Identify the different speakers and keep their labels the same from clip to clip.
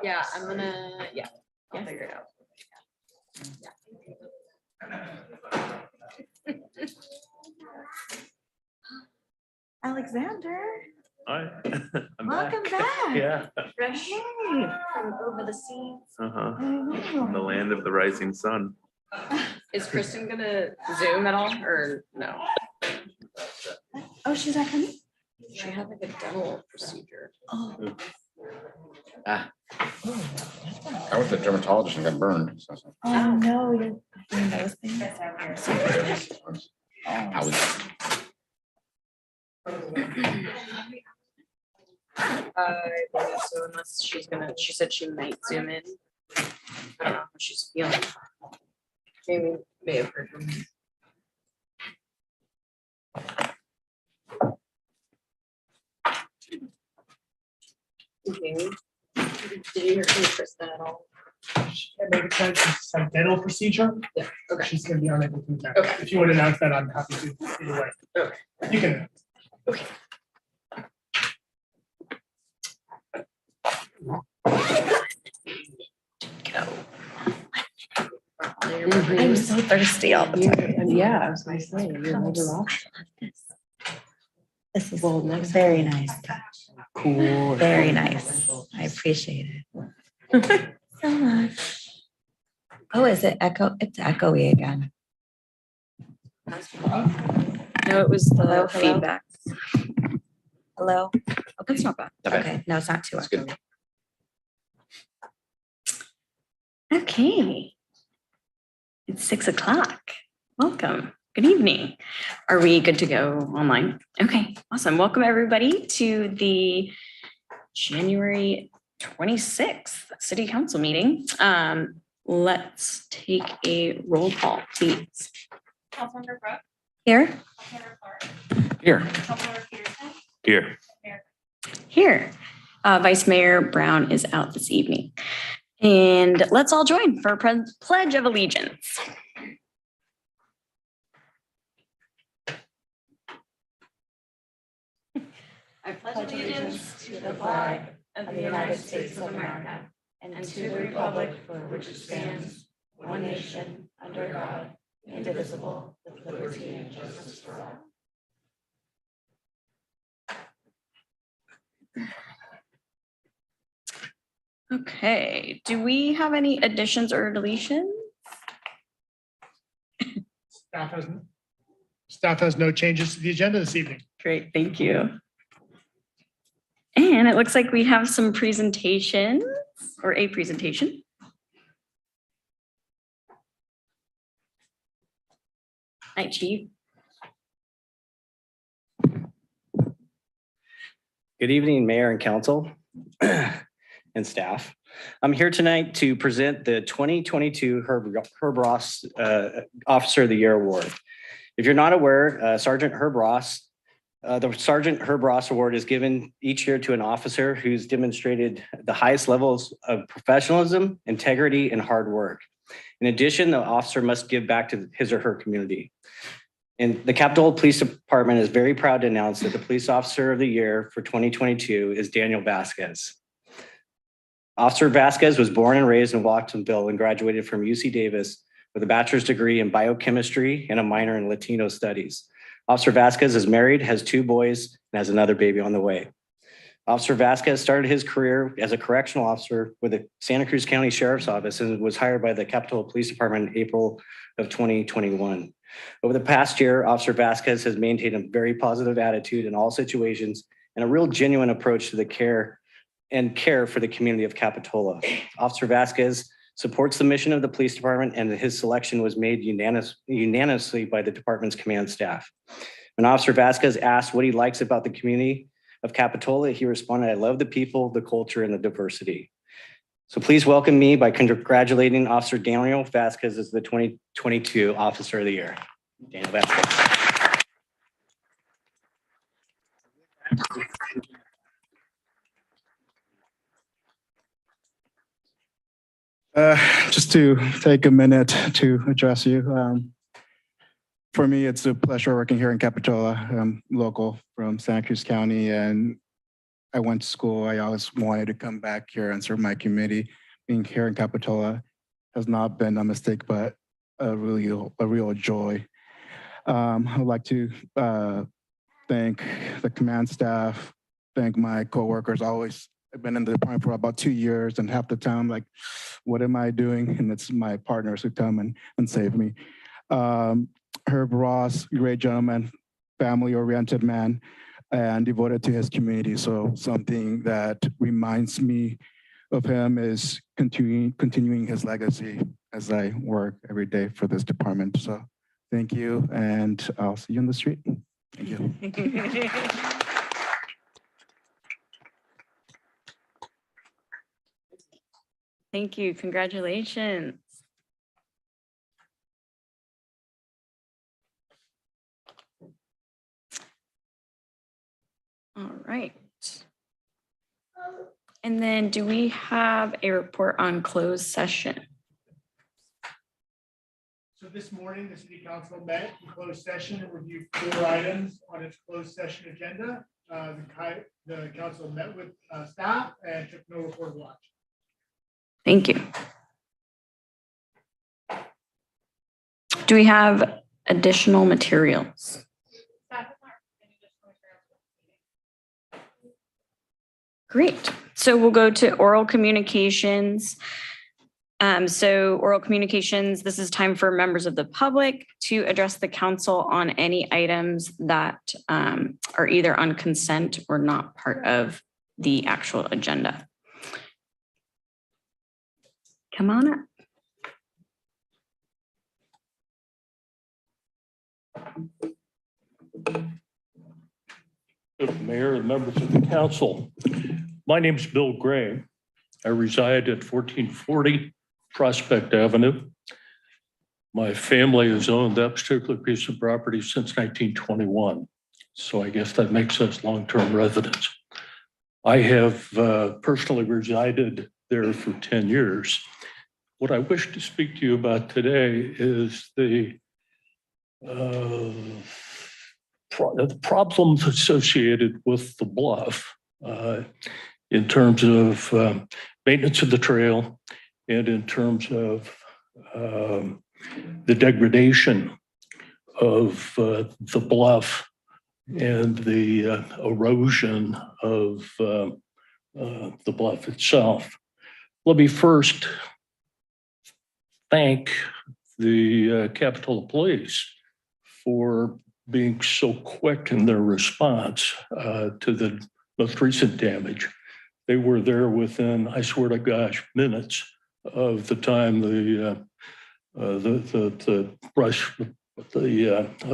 Speaker 1: Yeah, I'm gonna, yeah, I'll figure it out.
Speaker 2: Alexander,
Speaker 3: Hi. I'm
Speaker 2: welcome back.
Speaker 3: Yeah.
Speaker 1: Fresh
Speaker 2: Hey.
Speaker 1: from over the seas.
Speaker 3: Uh-huh.
Speaker 2: I know.
Speaker 3: The land of the rising sun.
Speaker 1: Is Kristen gonna Zoom at all or no?
Speaker 2: Oh, she's not coming?
Speaker 1: She had like a dental procedure.
Speaker 2: Oh.
Speaker 4: I went to the dermatologist and got burned.
Speaker 2: Oh, no, you're doing those things.
Speaker 4: I was,
Speaker 1: So unless she's gonna, she said she might Zoom in. I don't know how she's feeling. Maybe may have heard from me. Okay. Did you hear from Kristen at all?
Speaker 5: It's a dental procedure.
Speaker 1: Yeah, okay.
Speaker 5: She's gonna be unable to attend.
Speaker 1: Okay.
Speaker 5: If you would announce that, I'm happy to either way.
Speaker 1: Okay.
Speaker 5: You can.
Speaker 2: I'm so thirsty all the time.
Speaker 1: Yeah, I was gonna say, you're never off.
Speaker 2: This is very nice.
Speaker 3: Cool.
Speaker 2: Very nice. I appreciate it. So much. Oh, is it echo? It's echoey again.
Speaker 1: No, it was the
Speaker 2: Hello?
Speaker 1: feedback.
Speaker 2: Hello? Oh, that's not bad.
Speaker 4: Okay.
Speaker 2: Okay, no, it's not too
Speaker 4: That's good.
Speaker 2: echoey. Okay. It's 6 o'clock. Welcome. Good evening.
Speaker 1: Are we good to go online? Okay, awesome. Welcome everybody to the January 26th City Council meeting. Let's take a roll call, please.
Speaker 6: Councilmember Brooke,
Speaker 2: Here?
Speaker 6: Councilmember Clark,
Speaker 4: here,
Speaker 6: Councilmember Peterson,
Speaker 3: Here.
Speaker 1: Here. Vice Mayor Brown is out this evening. And let's all join for a pledge of allegiance. I pledge allegiance to the flag of the United States of America and to the republic for which it stands, one nation, under God, indivisible, with liberty and justice for all. Okay, do we have any additions or deletions?
Speaker 5: Staff has no changes to the agenda this evening.
Speaker 1: Great, thank you. And it looks like we have some presentations or a presentation. Hi, Chief.
Speaker 7: Good evening, Mayor and Council and staff. I'm here tonight to present the 2022 Herb Ross Officer of the Year Award. If you're not aware, Sergeant Herb Ross, the Sergeant Herb Ross Award is given each year to an officer who's demonstrated the highest levels of professionalism, integrity, and hard work. In addition, the officer must give back to his or her community. And the Capitola Police Department is very proud to announce that the Police Officer of the Year for 2022 is Daniel Vasquez. Officer Vasquez was born and raised in Watsonville and graduated from UC Davis with a bachelor's degree in biochemistry and a minor in Latino studies. Officer Vasquez is married, has 2 boys, and has another baby on the way. Officer Vasquez started his career as a correctional officer with the Santa Cruz County Sheriff's Office and was hired by the Capitola Police Department in April of 2021. Over the past year, Officer Vasquez has maintained a very positive attitude in all situations and a real genuine approach to the care for the community of Capitola. Officer Vasquez supports the mission of the police department, and his selection was made unanimously by the department's command staff. When Officer Vasquez asked what he likes about the community of Capitola, he responded, "I love the people, the culture, and the diversity." So please welcome me by congratulating Officer Daniel Vasquez as the 2022 Officer of the Year. Daniel Vasquez.
Speaker 8: Just to take a minute to address you. For me, it's a pleasure working here in Capitola. I'm local from Santa Cruz County, and I went to school, I always wanted to come back here and serve my community. Being here in Capitola has not been a mistake, but a real joy. I'd like to thank the command staff, thank my coworkers. I've been in the department for about 2 years, and half the time, like, what am I doing? And it's my partners who come and save me. Herb Ross, great gentleman, family-oriented man, and devoted to his community. So something that reminds me of him is continuing his legacy as I work every day for this department. So thank you, and I'll see you on the street. Thank you.
Speaker 1: Thank you. Congratulations. All right. And then do we have a report on closed session?
Speaker 5: So this morning, the city council met in closed session and reviewed 4 items on its closed session agenda. The council met with staff and took no reportable action.
Speaker 1: Thank you. Do we have additional materials?
Speaker 6: Staff is not any additional materials.
Speaker 1: Great. So we'll go to oral communications. So oral communications, this is time for members of the public to address the council on any items that are either on consent or not part of the actual agenda. Come on up.
Speaker 9: Mayor and members of the council. My name is Bill Gray. I reside at 1440 Prospect Avenue. My family has owned that particular piece of property since 1921. So I guess that makes us long-term residents. I have personally resided there for 10 years. What I wish to speak to you about today is the problems associated with the bluff in terms of maintenance of the trail and in terms of the degradation of the bluff and the erosion of the bluff itself. Let me first thank the Capitola Police for being so quick in their response to the most recent damage. They were there within, I swear to gosh, minutes of the time the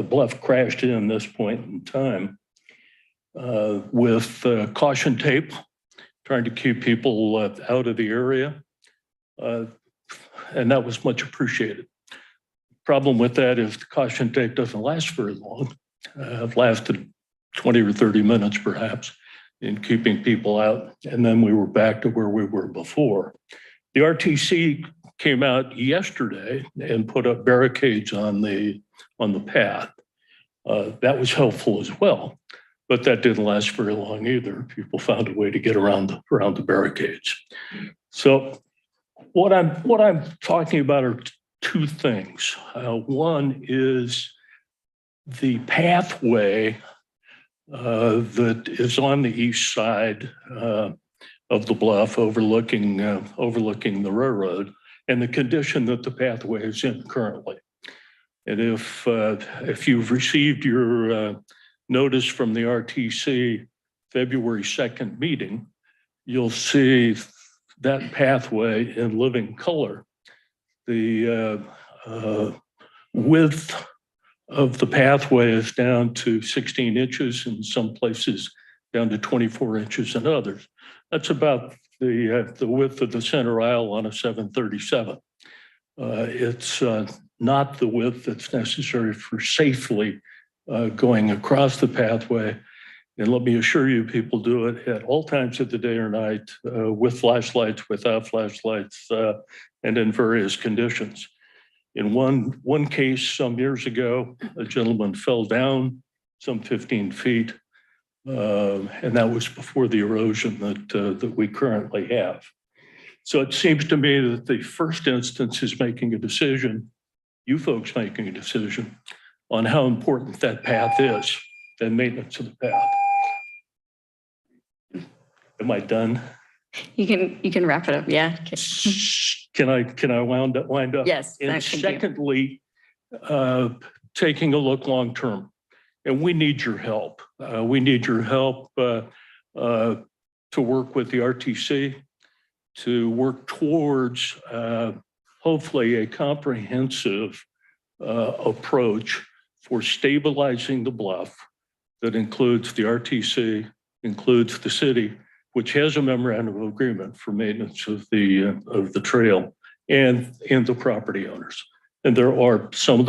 Speaker 9: bluff crashed in this point in time with caution tape, trying to keep people out of the area. And that was much appreciated. Problem with that is the caution tape doesn't last very long. It lasted 20 or 30 minutes perhaps in keeping people out. And then we were back to where we were before. The RTC came out yesterday and put up barricades on the path. That was helpful as well, but that didn't last very long either. People found a way to get around the barricades. So what I'm talking about are 2 things. One is the pathway that is on the east side of the bluff overlooking the railroad and the condition that the pathway is in currently. And if you've received your notice from the RTC February 2nd meeting, you'll see that pathway in living color. The width of the pathway is down to 16 inches in some places, down to 24 inches in others. That's about the width of the center aisle on a 737. It's not the width that's necessary for safely going across the pathway. And let me assure you, people do it at all times of the day or night with flashlights, without flashlights, and in various conditions. In one case some years ago, a gentleman fell down some 15 feet. And that was before the erosion that we currently have. So it seems to me that the first instance is making a decision, you folks making a decision on how important that path is and maintenance of the path. Am I done?
Speaker 1: You can wrap it up. Yeah. Okay.
Speaker 9: Can I wind up?
Speaker 1: Yes.
Speaker 9: And
Speaker 1: thank you.
Speaker 9: secondly, taking a look long-term, and we need your help. We need your help to work with the RTC, to work towards hopefully a comprehensive approach for stabilizing the bluff that includes the RTC, includes the city, which has a memorandum of agreement for maintenance of the trail and the property owners. And there are some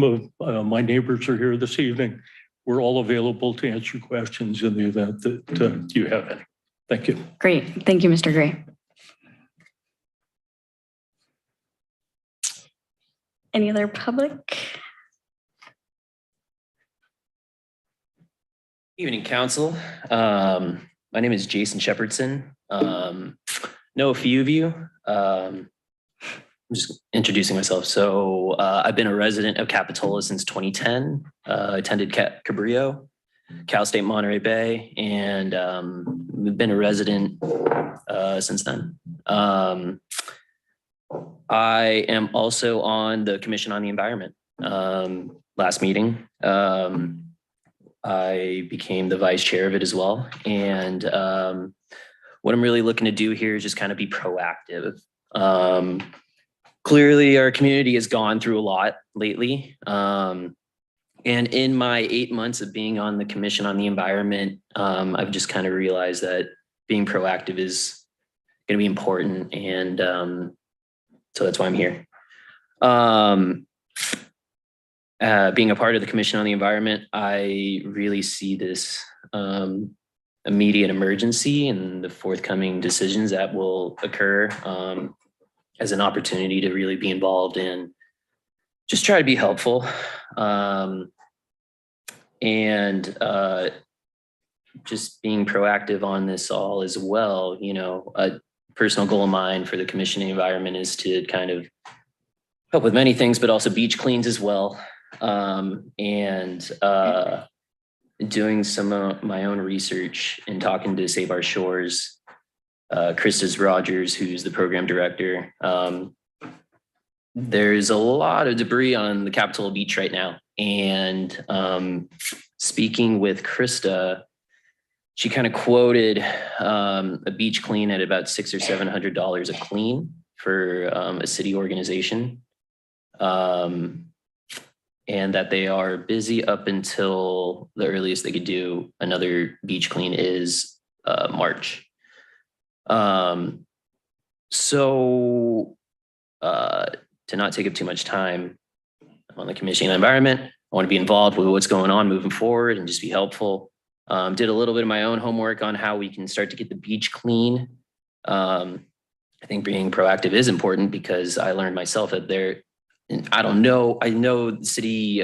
Speaker 9: of my neighbors are here this evening. We're all available to answer questions in the event that you have any. Thank you.
Speaker 1: Great. Thank you, Mr. Gray. Any other public?
Speaker 10: Evening, council. My name is Jason Shepherdson. Know a few of you. I'm just introducing myself. So I've been a resident of Capitola since 2010. Attended Cabrillo, Cal State Monterey Bay, and we've been a resident since then. I am also on the Commission on the Environment. Last meeting, I became the vice chair of it as well. And what I'm really looking to do here is just kind of be proactive. Clearly, our community has gone through a lot lately. And in my 8 months of being on the Commission on the Environment, I've just kind of realized that being proactive is going to be important. And so that's why I'm here. Being a part of the Commission on the Environment, I really see this immediate emergency and the forthcoming decisions that will occur as an opportunity to really be involved and just try to be helpful. And just being proactive on this all as well. You know, a personal goal of mine for the Commission on the Environment is to kind of help with many things, but also beach cleans as well. Doing some of my own research and talking to Save Our Shores, Krista Rogers, who's the program director. There's a lot of debris on the Capitola Beach right now. And speaking with Krista, she kind of quoted a beach clean at about $600 or $700 a clean for a city organization. And that they are busy up until the earliest they could do another beach clean is March. So to not take up too much time, I'm on the Commission on the Environment. I want to be involved with what's going on moving forward and just be helpful. Did a little bit of my own homework on how we can start to get the beach clean. I think being proactive is important because I learned myself that I know the city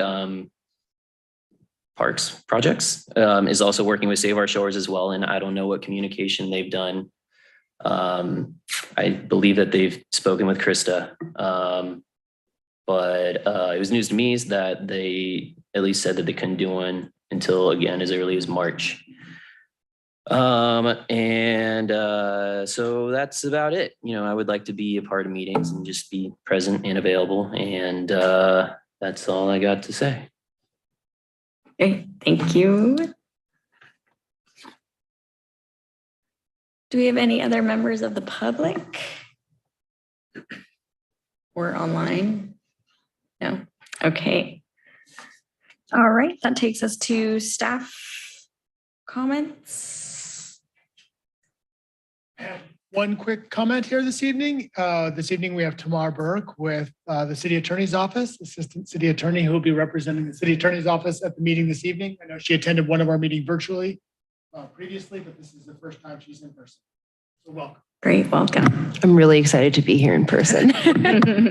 Speaker 10: parks projects is also working with Save Our Shores as well. And I don't know what communication they've done. I believe that they've spoken with Krista. But it was news to me is that they at least said that they couldn't do one until again as early as March. So that's about it. You know, I would like to be a part of meetings and just be present and available. And that's all I got to say.
Speaker 1: Okay, thank you. Do we have any other members of the public? Or online? No. Okay. All right, that takes us to staff comments.
Speaker 5: I have one quick comment here this evening. This evening, we have Tamar Burke with the City Attorney's Office, Assistant City Attorney, who will be representing the City Attorney's Office at the meeting this evening. I know she attended one of our meetings virtually previously, but this is the first time she's in person. So welcome.
Speaker 1: Great, welcome.
Speaker 11: I'm really excited to be here in person.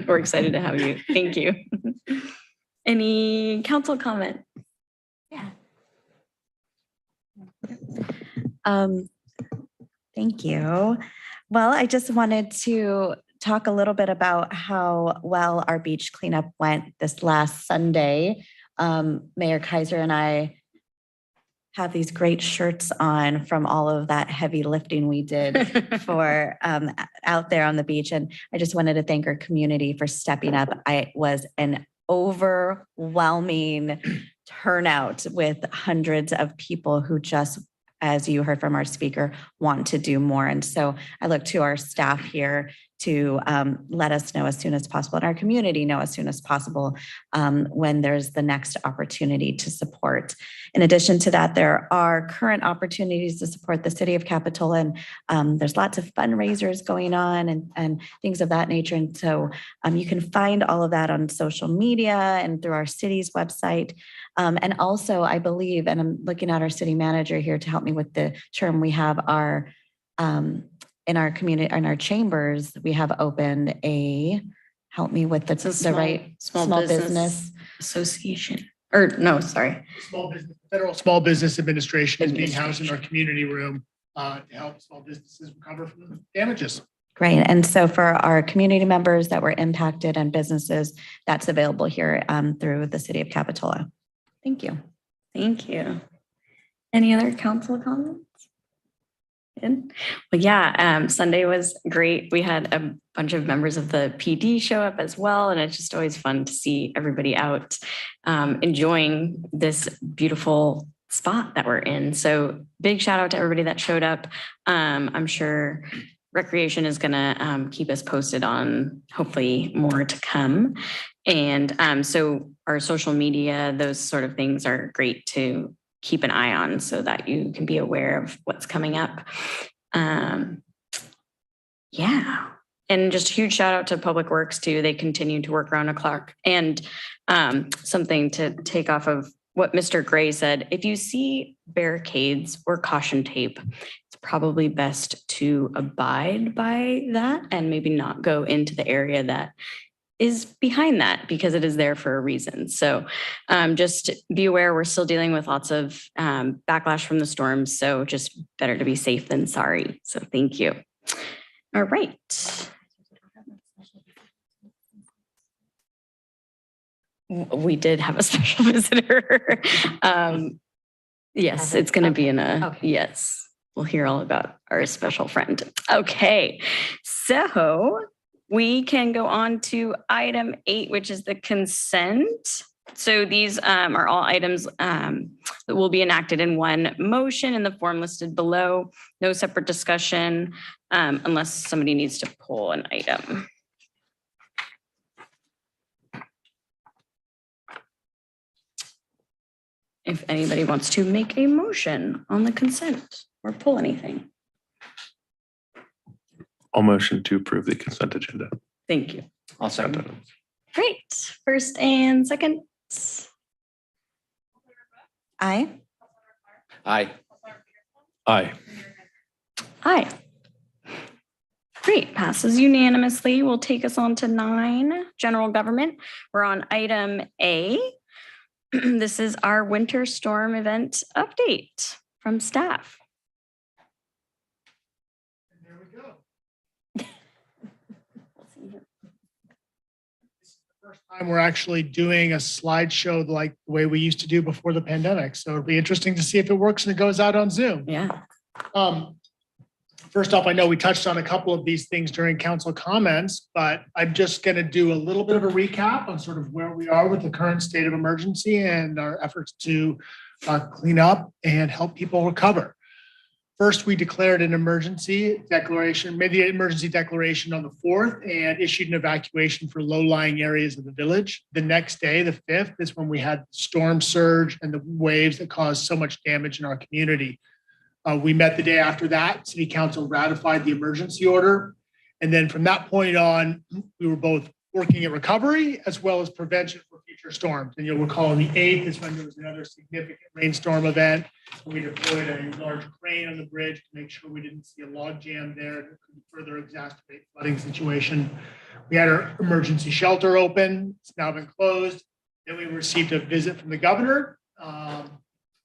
Speaker 1: We're excited to have you. Thank you. Any council comment? Yeah.
Speaker 2: Thank you. Well, I just wanted to talk a little bit about how well our beach cleanup went this last Sunday. Mayor Kaiser and I have these great shirts on from all of that heavy lifting we did for out there on the beach. And I just wanted to thank our community for stepping up. I was an overwhelming turnout with hundreds of people who just, as you heard from our speaker, want to do more. And so I look to our staff here to let us know as soon as possible, and our community know as soon as possible when there's the next opportunity to support. In addition to that, there are current opportunities to support the city of Capitola, and there's lots of fundraisers going on and things of that nature. And so you can find all of that on social media and through our city's website. And also, I believe, and I'm looking at our city manager here to help me with the term, we have our in our community, in our chambers, we have opened help me with
Speaker 1: Small Business Association, or no, sorry.
Speaker 5: Federal Small Business Administration is being housed in our community room to help small businesses recover from the damages.
Speaker 2: Great. And so for our community members that were impacted and businesses, that's available here through the city of Capitola. Thank you.
Speaker 1: Thank you. Any other council comments? Good. Well, yeah, Sunday was great. We had a bunch of members of the PD show up as well, and it's just always fun to see everybody out enjoying this beautiful spot that we're in. So big shout out to everybody that showed up. I'm sure Recreation is going to keep us posted on hopefully more to come. And so our social media, those sort of things are great to keep an eye on so that you can be aware of what's coming up. Yeah. And just a huge shout out to Public Works too. They continue to work around the clock. And something to take off of what Mr. Gray said, if you see barricades or caution tape, it's probably best to abide by that and maybe not go into the area that is behind that, because it is there for a reason. So just be aware, we're still dealing with lots of backlash from the storms. So just better to be safe than sorry. So thank you. All right. We did have a special visitor. Yes, it's going to be in a, yes, we'll hear all about our special friend. Okay, so we can go on to item 8, which is the consent. So these are all items that will be enacted in one motion in the form listed below. No separate discussion unless somebody needs to pull an item. If anybody wants to make a motion on the consent or pull anything.
Speaker 3: I'll motion to approve the consent agenda.
Speaker 1: Thank you.
Speaker 7: I'll second.
Speaker 1: Great. First and second.
Speaker 2: Aye.
Speaker 4: Aye.
Speaker 3: Aye.
Speaker 1: Aye. Great. Passes unanimously. Will take us on to 9, general government. We're on item A. This is our winter storm event update from staff.
Speaker 5: And there we go. This is the first time we're actually doing a slideshow like the way we used to do before the pandemic. So it'll be interesting to see if it works and it goes out on Zoom.
Speaker 1: Yeah.
Speaker 5: First off, I know we touched on a couple of these things during council comments, but I'm just going to do a little bit of a recap on sort of where we are with the current state of emergency and our efforts to clean up and help people recover. First, we declared an emergency declaration, made the emergency declaration on the 4th and issued an evacuation for low-lying areas of the village. The next day, the 5th, is when we had the storm surge and the waves that caused so much damage in our community. We met the day after that. City Council ratified the emergency order. And then from that point on, we were both working at recovery as well as prevention for future storms. And you'll recall on the 8th is when there was another significant rainstorm event. We deployed a large crane on the bridge to make sure we didn't see a log jam there that could further exacerbate the flooding situation. We had our emergency shelter open. It's now been closed. Then we received a visit from the governor.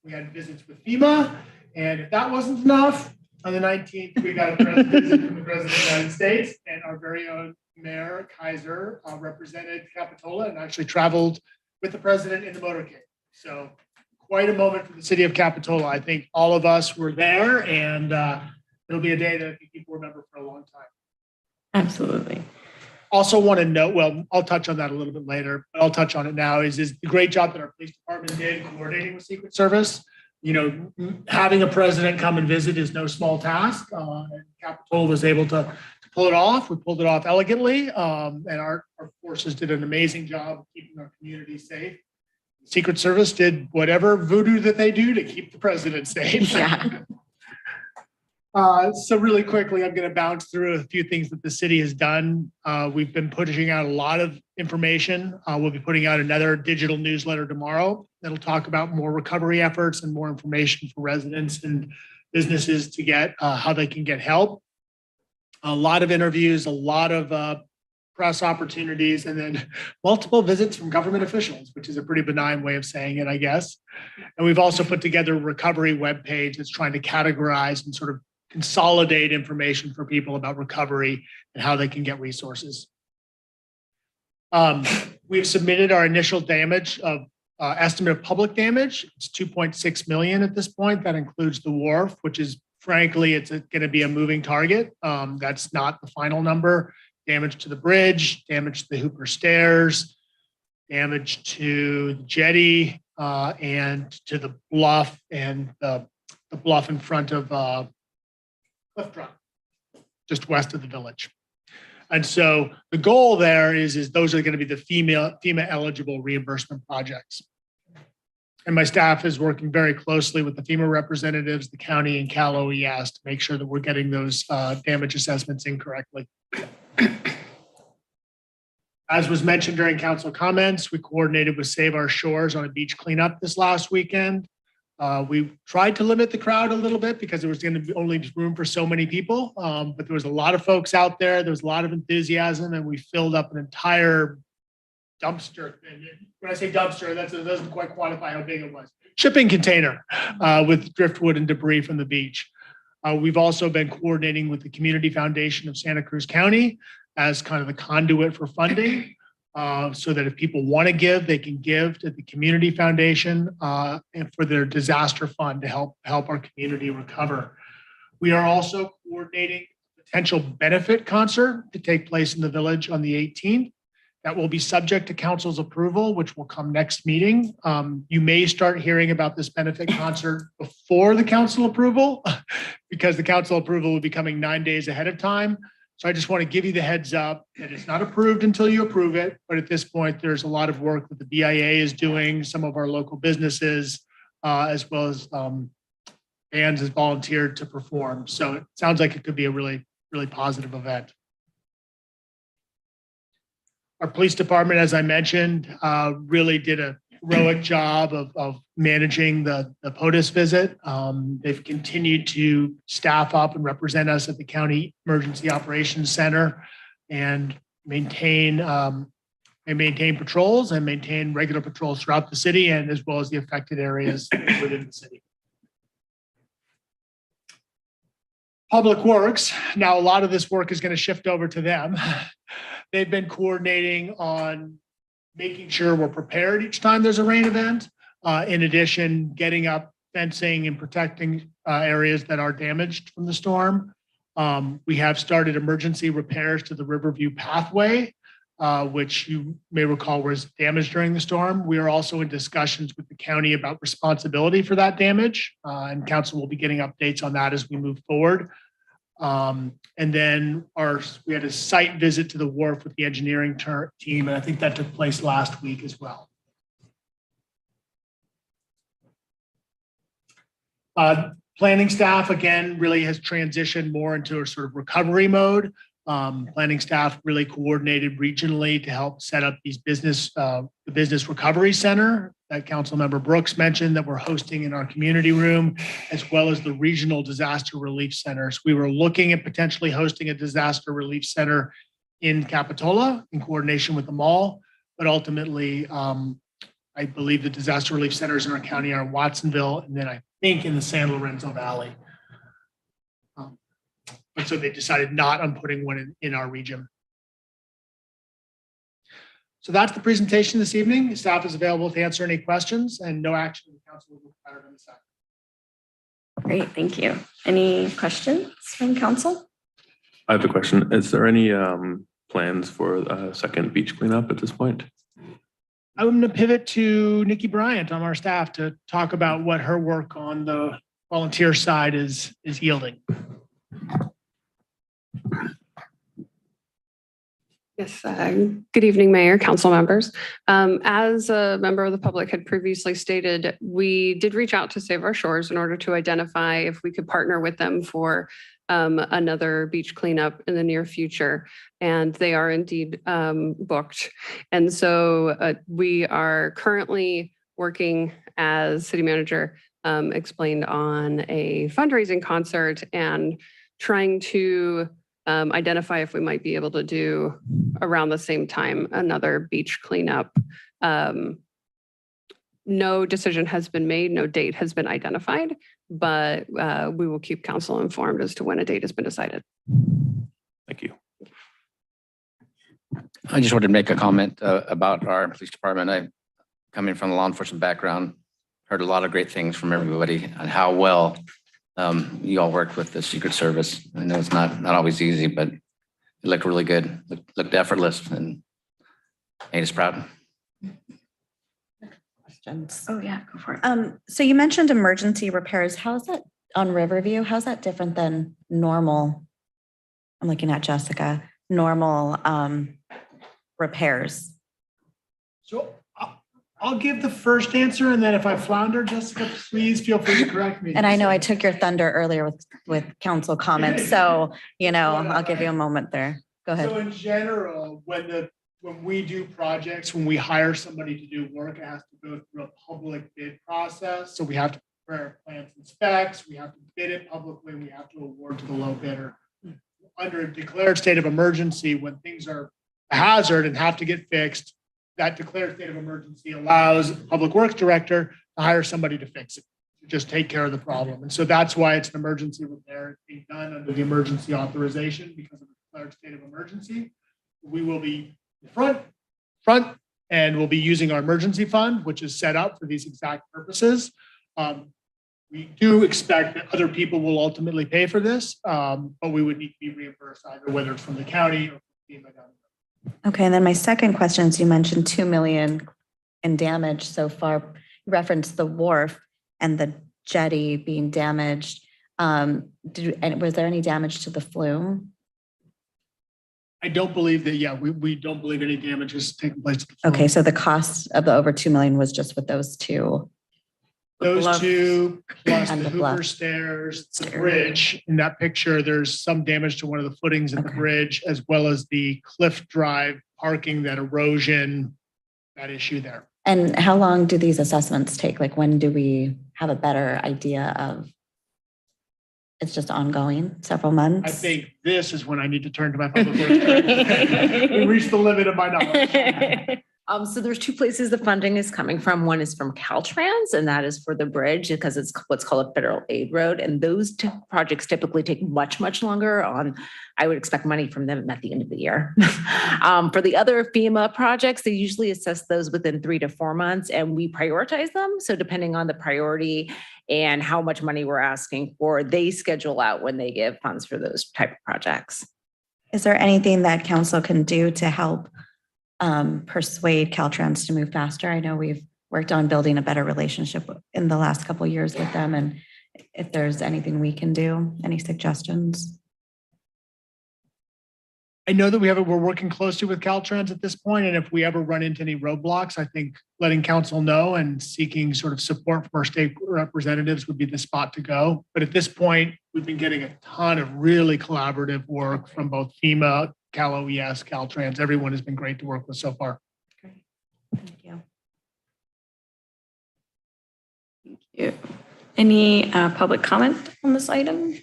Speaker 5: We had visits with FEMA. And if that wasn't enough, on the 19th, we got a visit from the President of the United States, and our very own Mayor Kaiser represented Capitola and actually traveled with the president in the motorcade. So quite a moment for the city of Capitola. I think all of us were there, and it'll be a day that I think people remember for a long time.
Speaker 1: Absolutely.
Speaker 5: Also want to note, well, I'll touch on that a little bit later, but I'll touch on it now, is the great job that our police department did coordinating with Secret Service. You know, having a president come and visit is no small task. And Capitola was able to pull it off. We pulled it off elegantly. And our forces did an amazing job of keeping our community safe. Secret Service did whatever voodoo that they do to keep the president safe.
Speaker 1: Yeah.
Speaker 5: So really quickly, I'm going to bounce through a few things that the city has done. We've been pushing out a lot of information. We'll be putting out another digital newsletter tomorrow that'll talk about more recovery efforts and more information for residents and businesses to get how they can get help. A lot of interviews, a lot of press opportunities, and then multiple visits from government officials, which is a pretty benign way of saying it, I guess. And we've also put together a recovery webpage that's trying to categorize and sort of consolidate information for people about recovery and how they can get resources. We've submitted our initial damage of estimate of public damage. It's 2.6 million at this point. That includes the wharf, which is frankly, it's going to be a moving target. That's not the final number. Damage to the bridge, damage to the Hooper Stairs, damage to the jetty, and to the bluff and the bluff in front of Cliff Drop, just west of the village. And so the goal there is those are going to be the FEMA eligible reimbursement projects. And my staff is working very closely with the FEMA representatives, the county and Cal OES to make sure that we're getting those damage assessments in correctly. As was mentioned during council comments, we coordinated with Save Our Shores on a beach cleanup this last weekend. We tried to limit the crowd a little bit because there was going to be only room for so many people, but there was a lot of folks out there. There was a lot of enthusiasm, and we filled up an entire dumpster. And when I say dumpster, that doesn't quite quantify how big it was. Shipping container with driftwood and debris from the beach. We've also been coordinating with the Community Foundation of Santa Cruz County as kind of the conduit for funding. So that if people want to give, they can give to the Community Foundation and for their disaster fund to help our community recover. We are also coordinating a potential benefit concert to take place in the village on the 18th. That will be subject to council's approval, which will come next meeting. You may start hearing about this benefit concert before the council approval because the council approval will be coming 9 days ahead of time. So I just want to give you the heads up that it's not approved until you approve it. But at this point, there's a lot of work that the BIA is doing, some of our local businesses, as well as bands has volunteered to perform. So it sounds like it could be a really, really positive event. Our police department, as I mentioned, really did a heroic job of managing the POTUS visit. They've continued to staff up and represent us at the County Emergency Operations Center and maintain patrols and maintain regular patrols throughout the city and as well as the affected areas within the city. Public Works, now a lot of this work is going to shift over to them. They've been coordinating on making sure we're prepared each time there's a rain event. In addition, getting up fencing and protecting areas that are damaged from the storm. We have started emergency repairs to the Riverview pathway, which you may recall was damaged during the storm. We are also in discussions with the county about responsibility for that damage, and council will be getting updates on that as we move forward. And then we had a site visit to the wharf with the engineering team, and I think that took place last week as well. Planning staff, again, really has transitioned more into a sort of recovery mode. Planning staff really coordinated regionally to help set up these the business recovery center that Councilmember Brooks mentioned that we're hosting in our community room, as well as the regional disaster relief centers. We were looking at potentially hosting a disaster relief center in Capitola in coordination with the mall, but ultimately, I believe the disaster relief centers in our county are in Watsonville, and then I think in the San Lorenzo Valley. And so they decided not on putting one in our region. So that's the presentation this evening. Staff is available to answer any questions, and no action in the council will be required on this item.
Speaker 1: Great, thank you. Any questions from council?
Speaker 3: I have a question. Is there any plans for a second beach cleanup at this point?
Speaker 5: I'm going to pivot to Nikki Bryant on our staff to talk about what her work on the volunteer side is yielding.
Speaker 12: Yes, good evening, Mayor, council members. As a member of the public had previously stated, we did reach out to Save Our Shores in order to identify if we could partner with them for another beach cleanup in the near future. And they are indeed booked. And so we are currently working, as city manager explained, on a fundraising concert and trying to identify if we might be able to do around the same time another beach cleanup. No decision has been made, no date has been identified, but we will keep council informed as to when a date has been decided.
Speaker 3: Thank you.
Speaker 4: I just wanted to make a comment about our police department. I, coming from the law enforcement background, heard a lot of great things from everybody on how well you all worked with the Secret Service. I know it's not always easy, but it looked really good. Looked effortless and made us proud.
Speaker 2: Questions?
Speaker 1: Oh, yeah, go for it.
Speaker 2: So you mentioned emergency repairs. How is that on Riverview? How's that different than normal? I'm looking at Jessica, normal repairs.
Speaker 5: So I'll give the first answer, and then if I flounder, Jessica, please feel free to correct me.
Speaker 2: And I know I took your thunder earlier with council comments, so, I'll give you a moment there. Go
Speaker 5: So
Speaker 2: ahead.
Speaker 5: in general, when we do projects, when we hire somebody to do work, it has to go through a public bid process. So we have to prepare plans and specs, we have to bid it publicly, we have to award to the low bidder. Under a declared state of emergency, when things are a hazard and have to get fixed, that declared state of emergency allows public works director to hire somebody to fix it, to just take care of the problem. And so that's why it's an emergency repair. It's being done under the emergency authorization because of the declared state of emergency. We will be front, and we'll be using our emergency fund, which is set up for these exact purposes. We do expect that other people will ultimately pay for this, but we would need to be reimbursed either whether it's from the county or from FEMA down the road.
Speaker 2: Okay, and then my second question is, you mentioned 2 million in damage so far. You referenced the wharf and the jetty being damaged. And was there any damage to the flume?
Speaker 5: I don't believe that, we don't believe any damage has taken place.
Speaker 2: Okay, so the cost of the over 2 million was just with those two.
Speaker 5: Those two, plus
Speaker 2: And
Speaker 5: the
Speaker 2: the
Speaker 5: Hooper
Speaker 2: bluff.
Speaker 5: stairs, the bridge. In that picture, there's some damage to one of the footings in the
Speaker 2: Okay.
Speaker 5: bridge, as well as the Cliff Drive parking, that erosion, that issue there.
Speaker 2: And how long do these assessments take? Like, when do we have a better idea of? It's just ongoing, several months?
Speaker 5: I think this is when I need to turn to my public works director. We reached the limit of my knowledge.
Speaker 11: So there's two places the funding is coming from. One is from Caltrans, and that is for the bridge because it's what's called a federal aid road. And those projects typically take much, much longer. I would expect money from them at the end of the year. For the other FEMA projects, they usually assess those within 3 to 4 months, and we prioritize them. So depending on the priority and how much money we're asking for, they schedule out when they give funds for those type of projects.
Speaker 2: Is there anything that council can do to help persuade Caltrans to move faster? I know we've worked on building a better relationship in the last couple of years with them, and if there's anything we can do, any suggestions?
Speaker 5: I know that we're working closely with Caltrans at this point, and if we ever run into any roadblocks, I think letting council know and seeking sort of support from our state representatives would be the spot to go. But at this point, we've been getting a ton of really collaborative work from both FEMA, Cal OES, Caltrans. Everyone has been great to work with so far.
Speaker 2: Great. Thank you.
Speaker 1: Thank you. Any public comment on this item?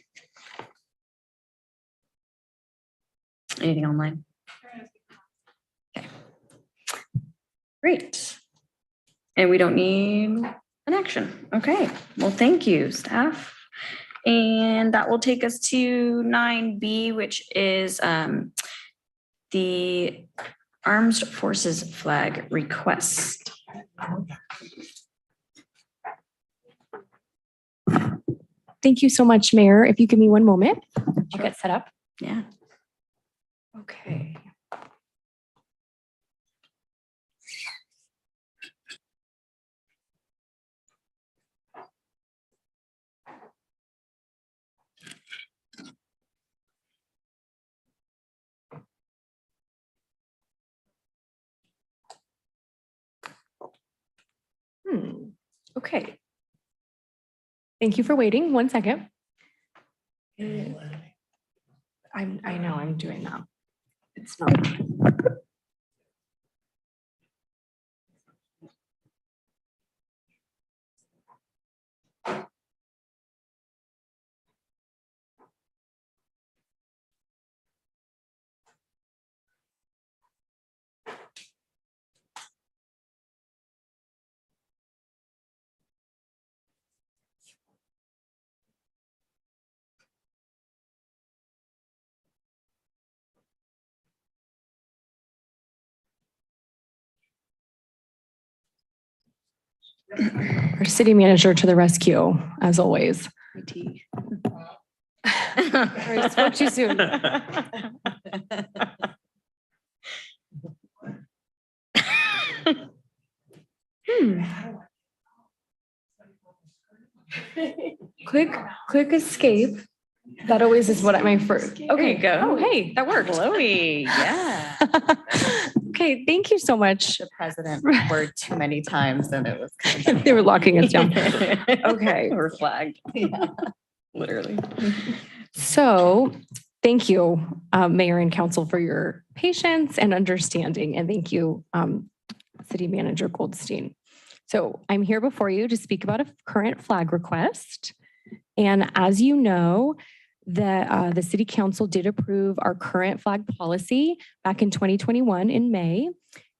Speaker 1: Anything online? Okay. Great. And we don't need an action. Okay, well, thank you, staff. And that will take us to 9B, which is the Armed Forces flag request.
Speaker 13: Thank you so much, Mayor. If you give me one moment, I'll get set up.
Speaker 1: Yeah.
Speaker 13: Okay. Okay. Thank you for waiting. 1 second. I know I'm doing that. It's not. Our city manager to the rescue, as always. Sorry, spoke too soon. Click escape. That always is what my first. Okay,
Speaker 1: go.
Speaker 13: Oh, hey, that worked.
Speaker 1: Chloe, yeah.
Speaker 13: Okay, thank you so much.
Speaker 2: The president word too many times and it was kind of.
Speaker 13: They were locking us down. Okay.
Speaker 1: We're flagged. Yeah, literally.
Speaker 13: So thank you, Mayor and Council, for your patience and understanding. And thank you, City Manager Goldstein. So I'm here before you to speak about a current flag request. And as you know, the City Council did approve our current flag policy back in 2021 in May.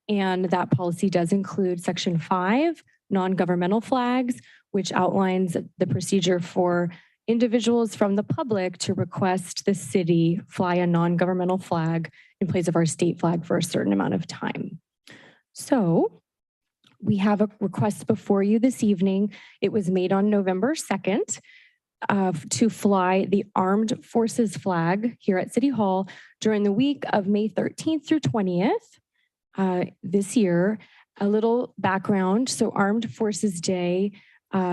Speaker 13: And that policy does include Section 5, non-governmental flags, which outlines the procedure for individuals from the public to request the city fly a non-governmental flag in place of our state flag for a certain amount of time. So we have a request before you this evening. It was made on November 2nd to fly the Armed Forces flag here at City Hall during the week of May 13th through 20th this year. A little background. So Armed Forces Day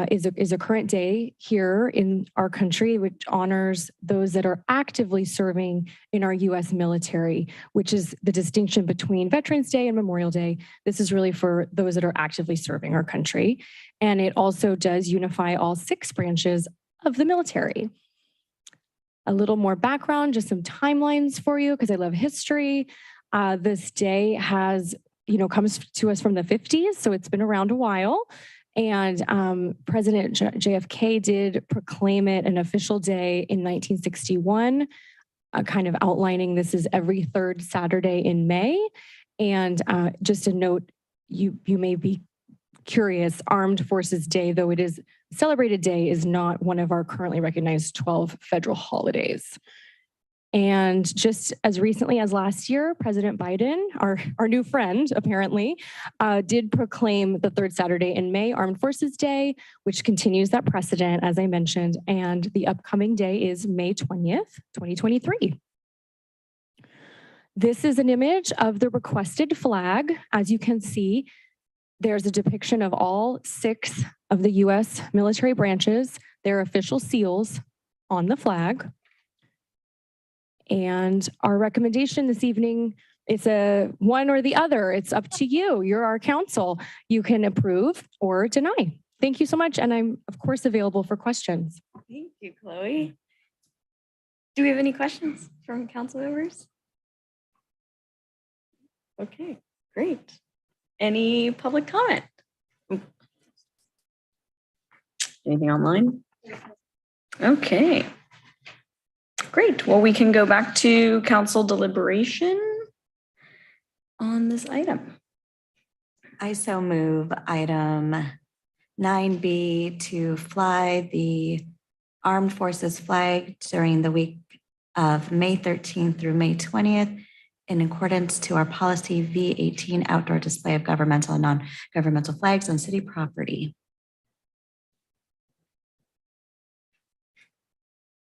Speaker 13: is a current day here in our country, which honors those that are actively serving in our U.S. military, which is the distinction between Veterans Day and Memorial Day. This is really for those that are actively serving our country. And it also does unify all 6 branches of the military. A little more background, just some timelines for you, because I love history. This day comes to us from the 50s, so it's been around a while. And President JFK did proclaim it an official day in 1961, kind of outlining this is every 3rd Saturday in May. And just a note, you may be curious, Armed Forces Day, though it is a celebrated day, is not one of our currently recognized 12 federal holidays. And just as recently as last year, President Biden, our new friend, apparently, did proclaim the 3rd Saturday in May Armed Forces Day, which continues that precedent, as I mentioned. And the upcoming day is May 20th, 2023. This is an image of the requested flag. As you can see, there's a depiction of all 6 of the U.S. military branches, their official seals on the flag. And our recommendation this evening, it's a one or the other. It's up to you. You're our council. You can approve or deny. Thank you so much. And I'm, of course, available for questions.
Speaker 1: Thank you, Chloe. Do we have any questions from council members? Okay, great. Any public comment? Anything online? Okay. Great. Well, we can go back to council deliberation on this item.
Speaker 2: I so move item 9B to fly the Armed Forces flag during the week of May 13th through May 20th in accordance to our policy V18 outdoor display of governmental and non-governmental flags on city property.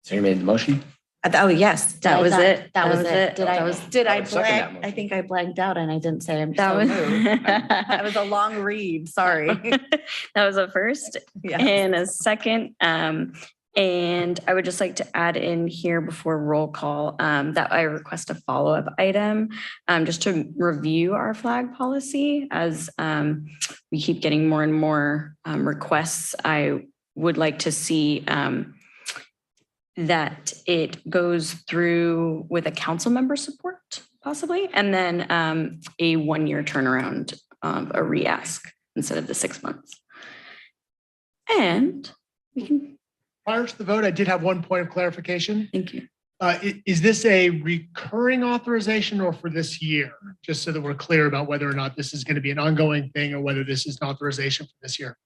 Speaker 4: So you made the motion?
Speaker 2: Oh, yes.
Speaker 1: That was it.
Speaker 2: That was it.
Speaker 1: That was-
Speaker 2: Did I
Speaker 4: would second that
Speaker 2: blank? I
Speaker 4: motion.
Speaker 2: think I blanked out and I didn't say I'm
Speaker 1: That
Speaker 2: so
Speaker 1: was.
Speaker 2: moved. That was a long read, sorry.
Speaker 1: That was a first
Speaker 2: Yes.
Speaker 1: and a second. And I would just like to add in here before roll call that I request a follow-up item just to review our flag policy as we keep getting more and more requests. I would like to see that it goes through with a council member support possibly, and then a 1-year turnaround of a re-ask instead of the 6 months. And we can,
Speaker 5: Prior to the vote, I did have one point of clarification.
Speaker 1: thank you.
Speaker 5: Is this a recurring authorization or for this year? Just so that we're clear about whether or not this is going to be an ongoing thing or whether this is an authorization for this year.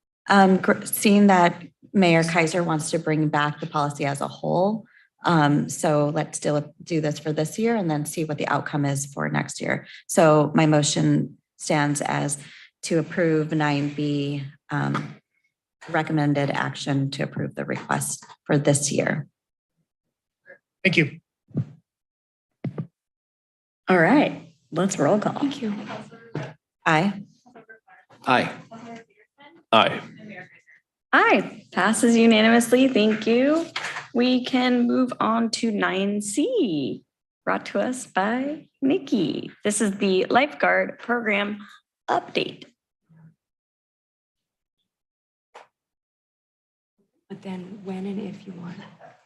Speaker 2: Seeing that Mayor Kaiser wants to bring back the policy as a whole. So let's still do this for this year and then see what the outcome is for next year. So my motion stands as to approve 9B, recommended action to approve the request for this year.
Speaker 5: Thank you.
Speaker 1: All right, let's roll call.
Speaker 13: Thank you.
Speaker 2: Aye.
Speaker 4: Aye.
Speaker 3: Aye.
Speaker 1: Aye, passes unanimously. Thank you. We can move on to 9C, brought to us by Nikki. This is the lifeguard program update.
Speaker 13: But then when and if you want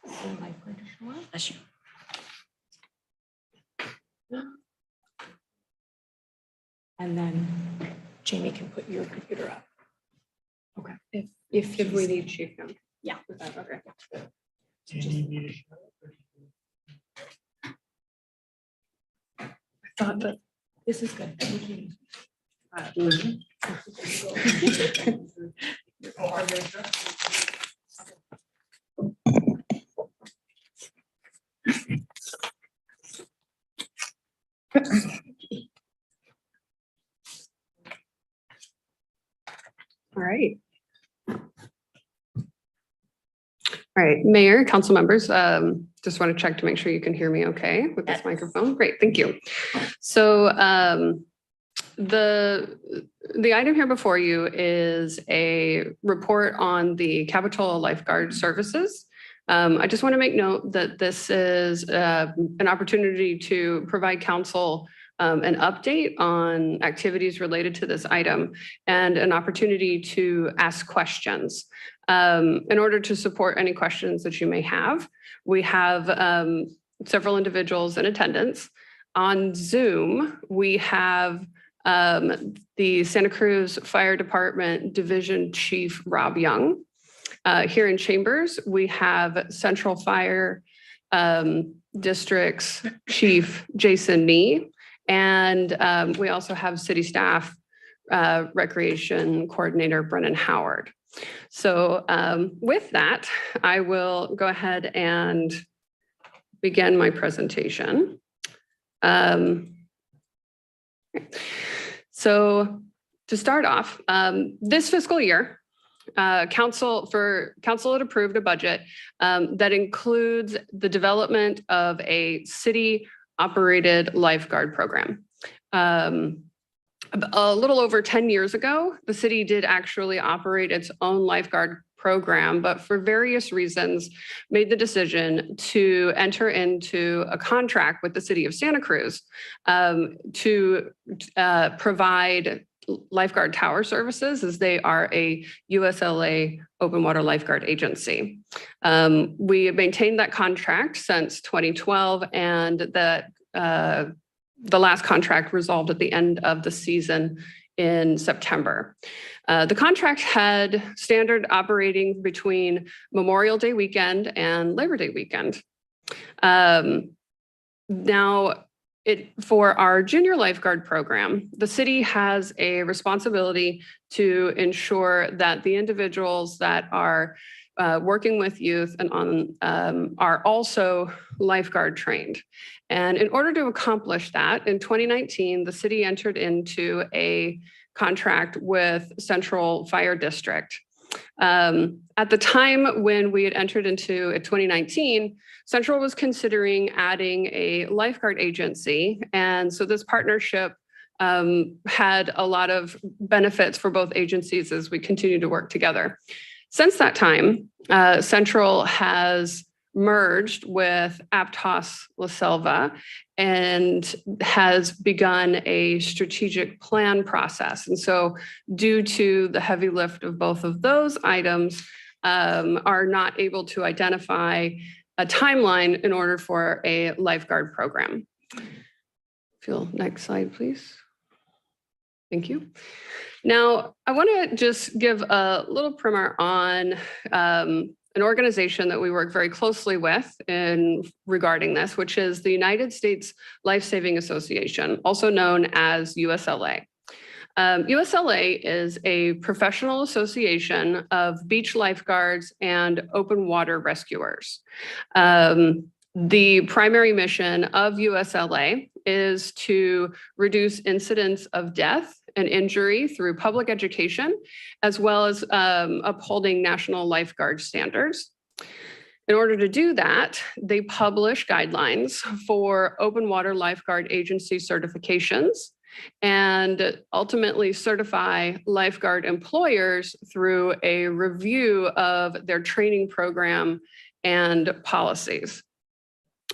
Speaker 13: the lifeguard to show up.
Speaker 1: Bless you.
Speaker 13: And then Jamie can put your computer up. Okay. If
Speaker 12: If we
Speaker 13: he's-
Speaker 12: need chief him.
Speaker 13: Yeah.
Speaker 12: Okay.
Speaker 13: I thought that this is good. Thank you.
Speaker 12: All right. All right, Mayor, council members, just want to check to make sure you can hear me okay with this
Speaker 1: Yes.
Speaker 12: microphone. Great, thank you. So the item here before you is a report on the Capitola Lifeguard Services. I just want to make note that this is an opportunity to provide council an update on activities related to this item and an opportunity to ask questions. In order to support any questions that you may have, we have several individuals in attendance. On Zoom, we have the Santa Cruz Fire Department Division Chief Rob Young. Here in Chambers, we have Central Fire District's Chief Jason Nee. And we also have city staff recreation coordinator Brennan Howard. So with that, I will go ahead and begin my presentation. So to start off, this fiscal year, council had approved a budget that includes the development of a city operated lifeguard program. A little over 10 years ago, the city did actually operate its own lifeguard program, but for various reasons made the decision to enter into a contract with the city of Santa Cruz to provide lifeguard tower services, as they are a USLA open water lifeguard agency. We have maintained that contract since 2012, and that the last contract resolved at the end of the season in September. The contract had standard operating between Memorial Day weekend and Labor Day weekend. Now, for our junior lifeguard program, the city has a responsibility to ensure that the individuals that are working with youth and are also lifeguard trained. And in order to accomplish that, in 2019, the city entered into a contract with Central Fire District. At the time when we had entered into 2019, Central was considering adding a lifeguard agency. And so this partnership had a lot of benefits for both agencies as we continue to work together. Since that time, Central has merged with Aptos La Selva and has begun a strategic plan process. And so due to the heavy lift of both of those items, are not able to identify a timeline in order for a lifeguard program. Next slide, please. Thank you. Now, I want to just give a little primer on an organization that we work very closely with regarding this, which is the United States Life Saving Association, also known as USLA. USLA is a professional association of beach lifeguards and open water rescuers. The primary mission of USLA is to reduce incidents of death and injury through public education, as well as upholding national lifeguard standards. In order to do that, they publish guidelines for open water lifeguard agency certifications and ultimately certify lifeguard employers through a review of their training program and policies.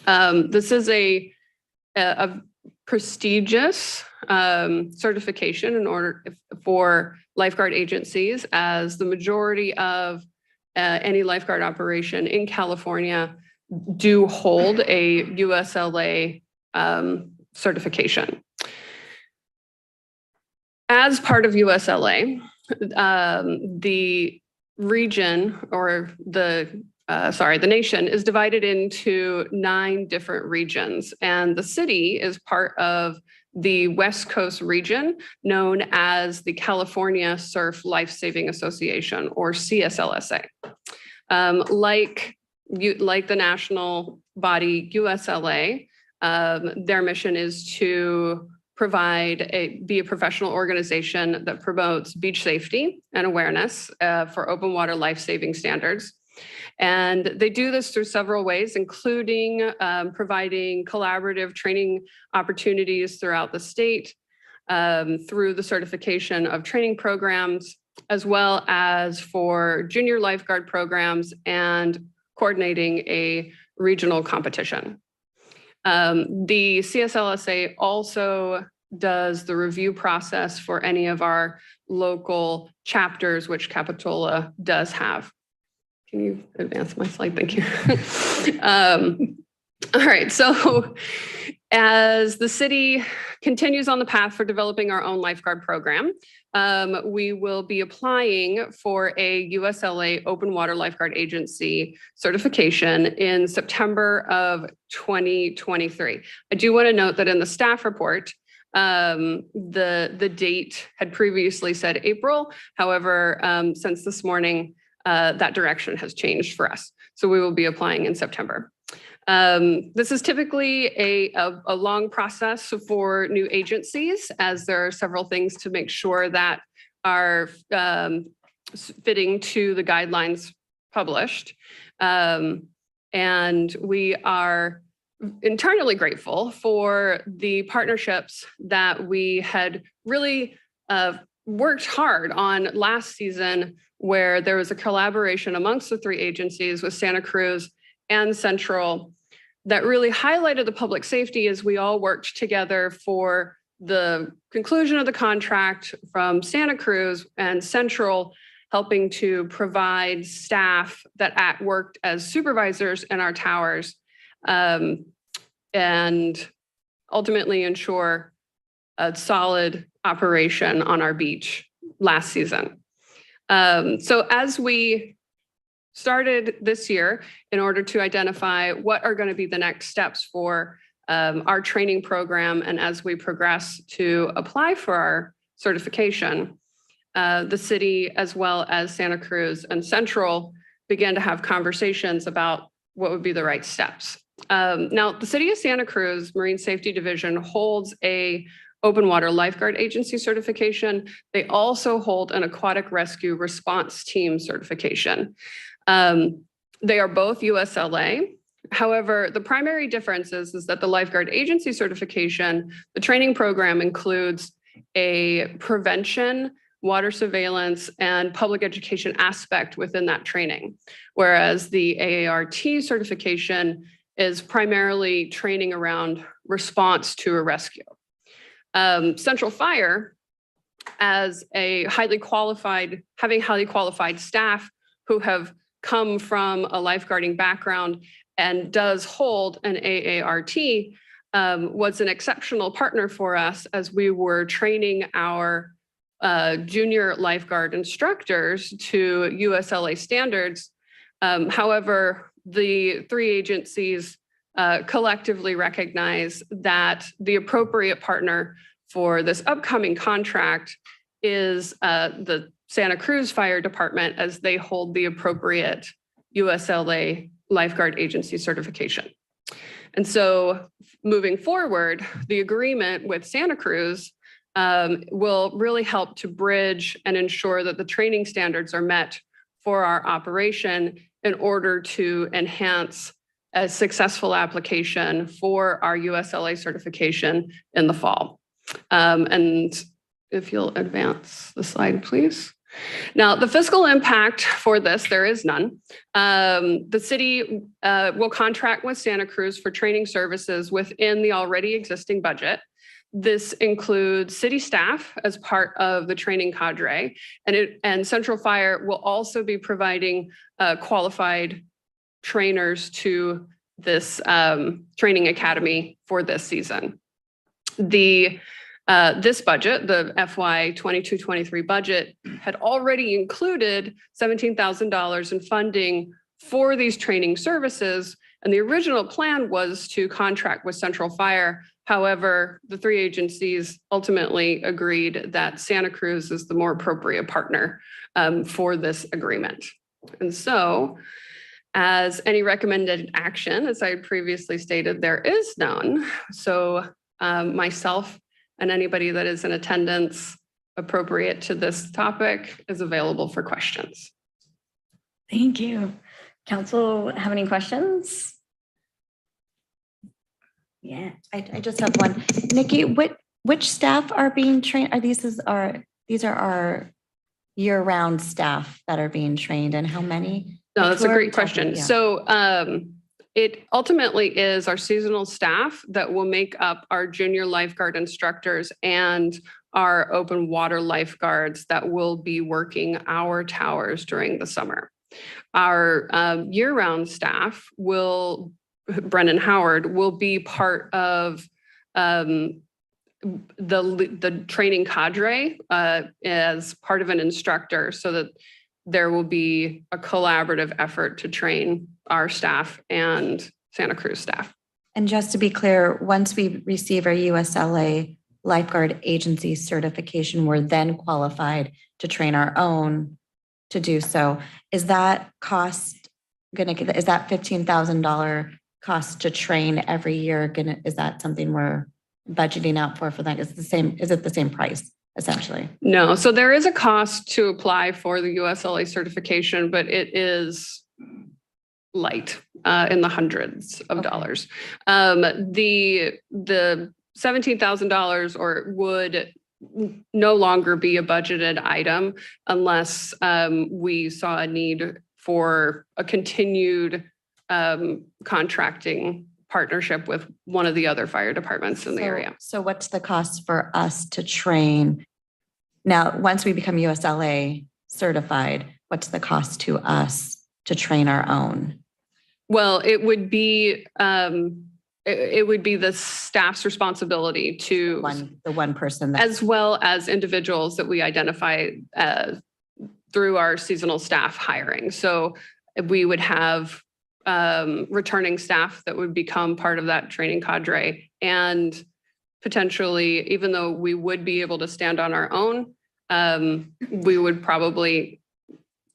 Speaker 12: This is a prestigious certification in order for lifeguard agencies, as the majority of any lifeguard operation in California do hold a USLA certification. As part of USLA, the region or the nation is divided into 9 different regions, and the city is part of the West Coast region known as the California Surf Life Saving Association, or CSLSA. Like the national body USLA, their mission is to be a professional organization that promotes beach safety and awareness for open water life-saving standards. And they do this through several ways, including providing collaborative training opportunities throughout the state, through the certification of training programs, as well as for junior lifeguard programs and coordinating a regional competition. The CSLSA also does the review process for any of our local chapters, which Capitola does have. Can you advance my slide? Thank you. All right, so as the city continues on the path for developing our own lifeguard program, we will be applying for a USLA Open Water Lifeguard Agency certification in September of 2023. I do want to note that in the staff report, the date had previously said April. However, since this morning, that direction has changed for us. So we will be applying in September. This is typically a long process for new agencies, as there are several things to make sure that are fitting to the guidelines published. And we are internally grateful for the partnerships that we had really worked hard on last season, where there was a collaboration amongst the 3 agencies with Santa Cruz and Central that really highlighted the public safety as we all worked together for the conclusion of the contract from Santa Cruz, and Central helping to provide staff that worked as supervisors in our towers, and ultimately ensure a solid operation on our beach last season. So as we started this year, in order to identify what are going to be the next steps for our training program. And as we progress to apply for our certification, the city, as well as Santa Cruz and Central, began to have conversations about what would be the right steps. Now, the city of Santa Cruz Marine Safety Division holds a open water lifeguard agency certification. They also hold an aquatic rescue response team certification. They are both USLA. However, the primary difference is that the lifeguard agency certification, the training program includes a prevention, water surveillance, and public education aspect within that training. Whereas the AART certification is primarily training around response to a rescue. Central Fire, as a having highly qualified staff who have come from a lifeguarding background and does hold an AART, was an exceptional partner for us as we were training our junior lifeguard instructors to USLA standards. However, the three agencies collectively recognize that the appropriate partner for this upcoming contract is the Santa Cruz Fire Department, as they hold the appropriate USLA lifeguard agency certification. And so moving forward, the agreement with Santa Cruz will really help to bridge and ensure that the training standards are met for our operation in order to enhance a successful application for our USLA certification in the fall. And if you'll advance the slide, please. Now, the fiscal impact for this, there is none. The city will contract with Santa Cruz for training services within the already existing budget. This includes city staff as part of the training cadre, and Central Fire will also be providing qualified trainers to this training academy for this season. This budget, the FY 22-23 budget, had already included $17,000 in funding for these training services, and the original plan was to contract with Central Fire. However, the three agencies ultimately agreed that Santa Cruz is the more appropriate partner for this agreement. And so, as any recommended action, as I previously stated, there is none. So myself and anybody that is in attendance appropriate to this topic is available for questions.
Speaker 1: Thank you. Council, have any questions? Yeah.
Speaker 2: I just have one. Nikki, which staff are being trained? These are our year-round staff that are being trained, and how many?
Speaker 12: No, that's a
Speaker 2: Who are we
Speaker 12: great
Speaker 2: talking-
Speaker 12: question.
Speaker 2: yeah.
Speaker 12: So it ultimately is our seasonal staff that will make up our junior lifeguard instructors and our open water lifeguards that will be working our towers during the summer. Our year-round staff Brendan Howard will be part of the training cadre as part of an instructor, so that there will be a collaborative effort to train our staff and Santa Cruz staff.
Speaker 2: And just to be clear, once we receive our USLA lifeguard agency certification, we're then qualified to train our own to do so. Is that cost is that $15,000 cost to train every year is that something we're budgeting out for that? Is it the same price essentially?
Speaker 12: No, so there is a cost to apply for the USLA certification, but it is light in the hundreds of dollars. The $17,000 would no longer be a budgeted item unless we saw a need for a continued contracting partnership with one of the other fire departments in the area.
Speaker 2: So what's the cost for us to train? Now, once we become USLA certified, what's the cost to us to train our own?
Speaker 12: Well, it would be the staff's responsibility to
Speaker 2: the one person
Speaker 12: as well as individuals that we identify through our seasonal staff hiring. So we would have returning staff that would become part of that training cadre. And potentially, even though we would be able to stand on our own, we would probably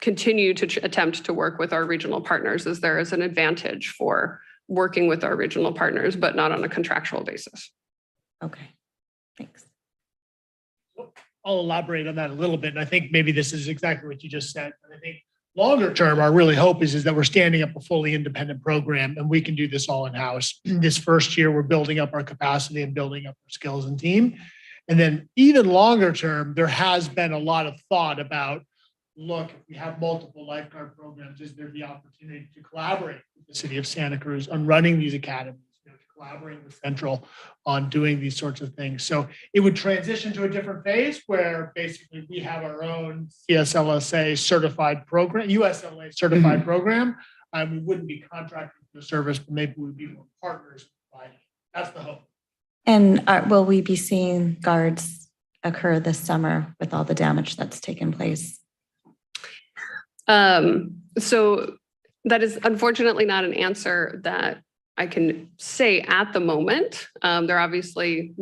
Speaker 12: continue to attempt to work with our regional partners, as there is an advantage for working with our regional partners, but not on a contractual basis.
Speaker 2: Okay, thanks.
Speaker 5: I'll elaborate on that a little bit. And I think maybe this is exactly what you just said. But I think longer term, our really hope is that we're standing up a fully independent program and we can do this all in-house. This first year, we're building up our capacity and building up our skills and team. And then even longer term, there has been a lot of thought about, look, if we have multiple lifeguard programs, is there the opportunity to collaborate with the city of Santa Cruz on running these academies, to collaborate with Central on doing these sorts of things. So it would transition to a different phase where basically we have our own CSLSA certified program, USLA certified program. We wouldn't be contracting for the service, but maybe we'd be more partners. That's the hope.
Speaker 2: And will we be seeing guards occur this summer with all the damage that's taken place?
Speaker 12: So that is unfortunately not an answer that I can say at the moment. There obviously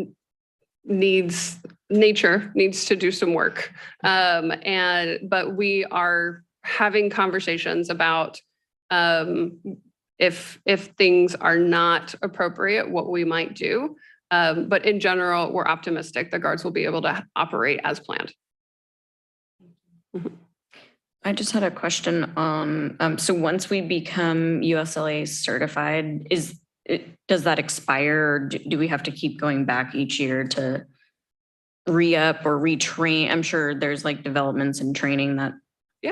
Speaker 12: nature needs to do some work. But we are having conversations about if things are not appropriate, what we might do. But in general, we're optimistic the guards will be able to operate as planned.
Speaker 1: I just had a question on, so once we become USLA certified, does that expire? Or do we have to keep going back each year to re-up or retrain? I'm sure there's like developments and training that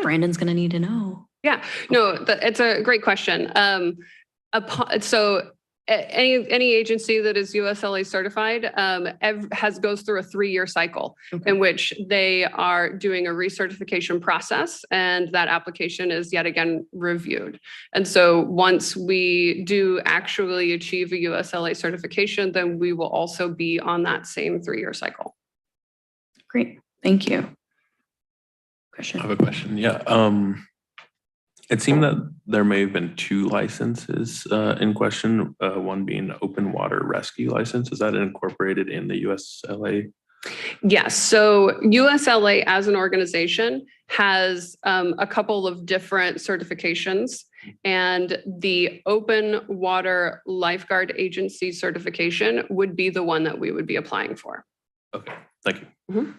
Speaker 1: Brandon's going to need to know.
Speaker 12: Yeah, no, it's a great question. So any agency that is USLA certified goes through a 3-year cycle in which they are doing a recertification process, and that application is yet again reviewed. And so once we do actually achieve a USLA certification, then we will also be on that same 3-year cycle.
Speaker 1: Great, thank you.
Speaker 3: I have a question. Yeah. It seemed that there may have been 2 licenses in question, one being open water rescue license. Is that incorporated in the USLA?
Speaker 12: Yes. So USLA as an organization has a couple of different certifications, and the open water lifeguard agency certification would be the one that we would be applying for.
Speaker 3: Okay, thank you.
Speaker 12: Mm-hmm.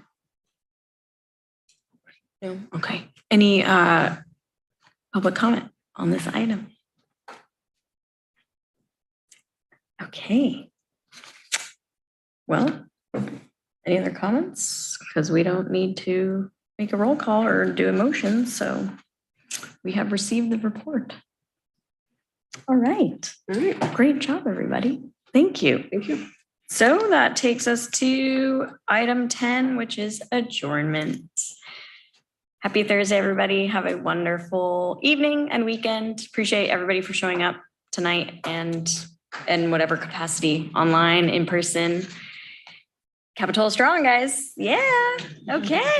Speaker 1: No. Okay. Any public comment on this item? Okay. Well, any other comments? Because we don't need to make a roll call or do a motion, so we have received the report. All right. Great job, everybody. Thank you.
Speaker 12: Thank you.
Speaker 1: So that takes us to item 10, which is adjournment. Happy Thursday, everybody. Have a wonderful evening and weekend. Appreciate everybody for showing up tonight and in whatever capacity, online, in person. Capitola strong, guys. Yeah. Okay.